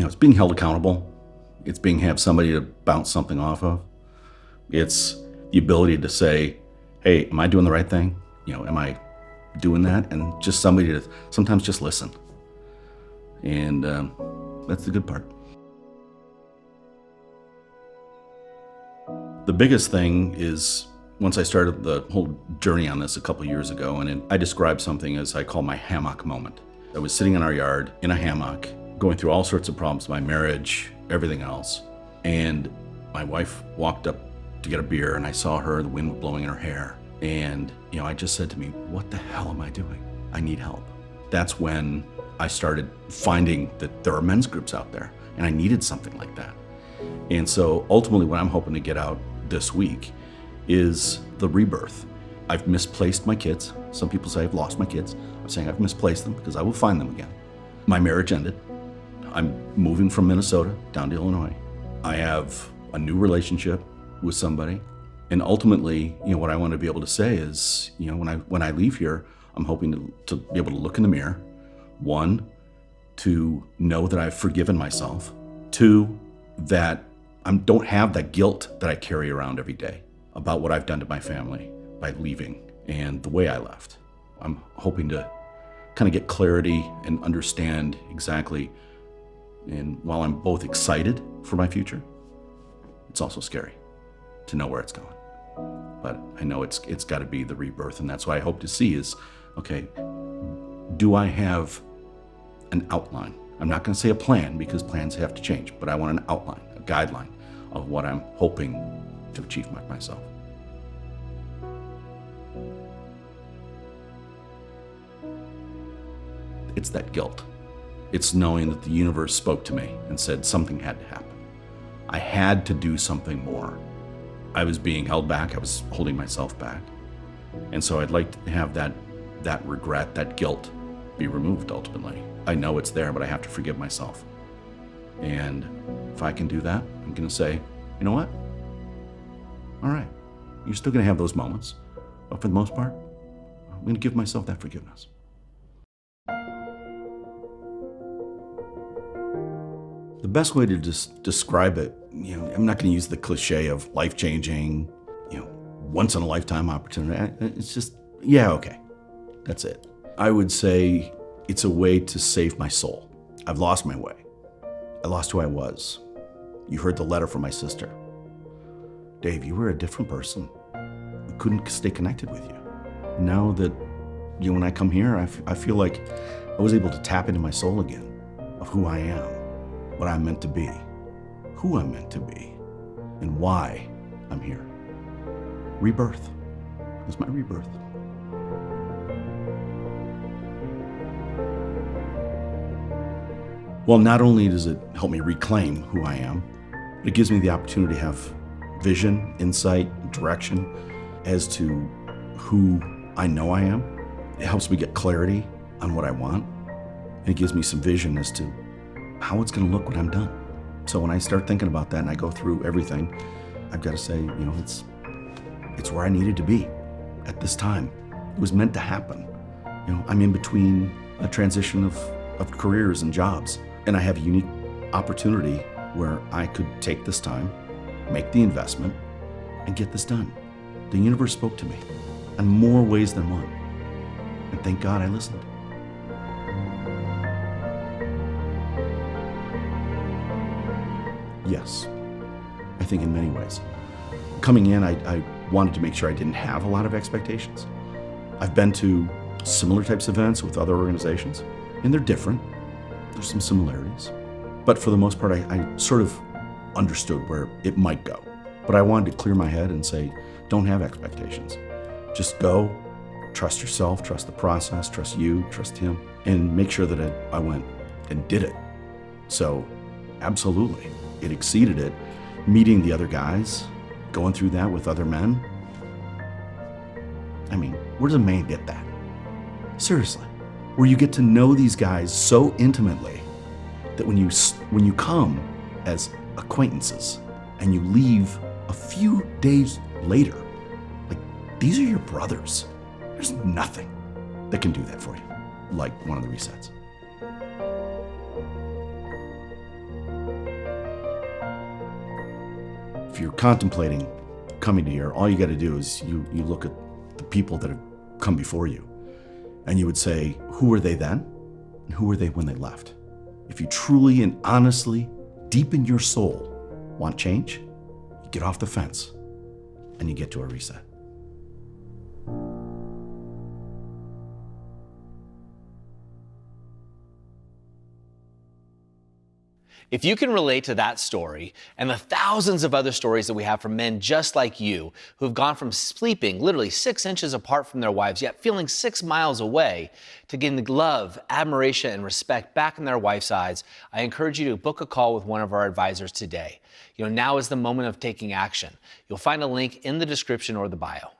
It's being held accountable. It's have somebody to bounce something off of. It's the ability to say, hey, am I doing the right thing? Am I doing that? And just somebody to sometimes just listen. And that's the good part. The biggest thing is once I started the whole journey on this a couple years ago, and I described something as I call my hammock moment. I was sitting in our yard in a hammock, going through all sorts of problems, my marriage, everything else. And my wife walked up to get a beer, and I saw her, the wind blowing in her hair. And, I just said to me, what the hell am I doing? I need help. That's when I started finding that there are men's groups out there, and I needed something like that. And so ultimately what I'm hoping to get out this week is the rebirth. I've misplaced my kids. Some people say I've lost my kids. I'm saying I've misplaced them because I will find them again. My marriage ended. I'm moving from Minnesota down to Illinois. I have a new relationship with somebody. And ultimately, what I want to be able to say is, when I leave here, I'm hoping to be able to look in the mirror. 1, to know that I've forgiven myself. 2, that I don't have that guilt that I carry around every day about what I've done to my family by leaving and the way I left. I'm hoping to kind of get clarity and understand exactly. And while I'm both excited for my future, it's also scary to know where it's going. But I know it's got to be the rebirth, and that's what I hope to see is, okay, do I have an outline? I'm not going to say a plan because plans have to change, but I want an outline, a guideline of what I'm hoping to achieve myself. It's that guilt. It's knowing that the universe spoke to me and said something had to happen. I had to do something more. I was being held back. I was holding myself back. And so I'd like to have that regret, that guilt be removed ultimately. I know it's there, but I have to forgive myself. And if I can do that, I'm going to say, you know what? All right. You're still going to have those moments. But for the most part, I'm going to give myself that forgiveness. The best way to just describe it, I'm not going to use the cliche of life-changing, once in a lifetime opportunity. It's just, yeah, okay. That's it. I would say it's a way to save my soul. I've lost my way. I lost who I was. You heard the letter from my sister. Dave, you were a different person. I couldn't stay connected with you. Now that, when I come here, I feel like I was able to tap into my soul again of who I am, what I'm meant to be, who I'm meant to be, and why I'm here. Rebirth. It's my rebirth. Well, not only does it help me reclaim who I am, but it gives me the opportunity to have vision, insight, direction as to who I know I am. It helps me get clarity on what I want, and it gives me some vision as to how it's going to look when I'm done. So when I start thinking about that and I go through everything, I've got to say, it's where I needed to be at this time. It was meant to happen. I'm in between a transition of careers and jobs, and I have a unique opportunity where I could take this time, make the investment, and get this done. The universe spoke to me in more ways than one, and thank God I listened. Yes, I think in many ways. Coming in, I wanted to make sure I didn't have a lot of expectations. I've been to similar types of events with other organizations, and they're different. There's some similarities. But for the most part, I sort of understood where it might go. But I wanted to clear my head and say, don't have expectations. Just go, trust yourself, trust the process, trust you, trust him, and make sure that I went and did it. So absolutely, it exceeded it. Meeting the other guys, going through that with other men. Where does a man get that? Seriously, where you get to know these guys so intimately that when you come as acquaintances and you leave a few days later, these are your brothers. There's nothing that can do that for you, like one of the resets. If you're contemplating coming to here, all you got to do is you look at the people that have come before you, and you would say, who were they then, and who were they when they left? If you truly and honestly, deep in your soul, want change, you get off the fence, and you get to a reset. If you can relate to that story and the thousands of other stories that we have from men just like you who have gone from sleeping literally 6 inches apart from their wives, yet feeling 6 miles away, to getting the love, admiration, and respect back in their wife's eyes, I encourage you to book a call with one of our advisors today. Now is the moment of taking action. You'll find a link in the description or the bio.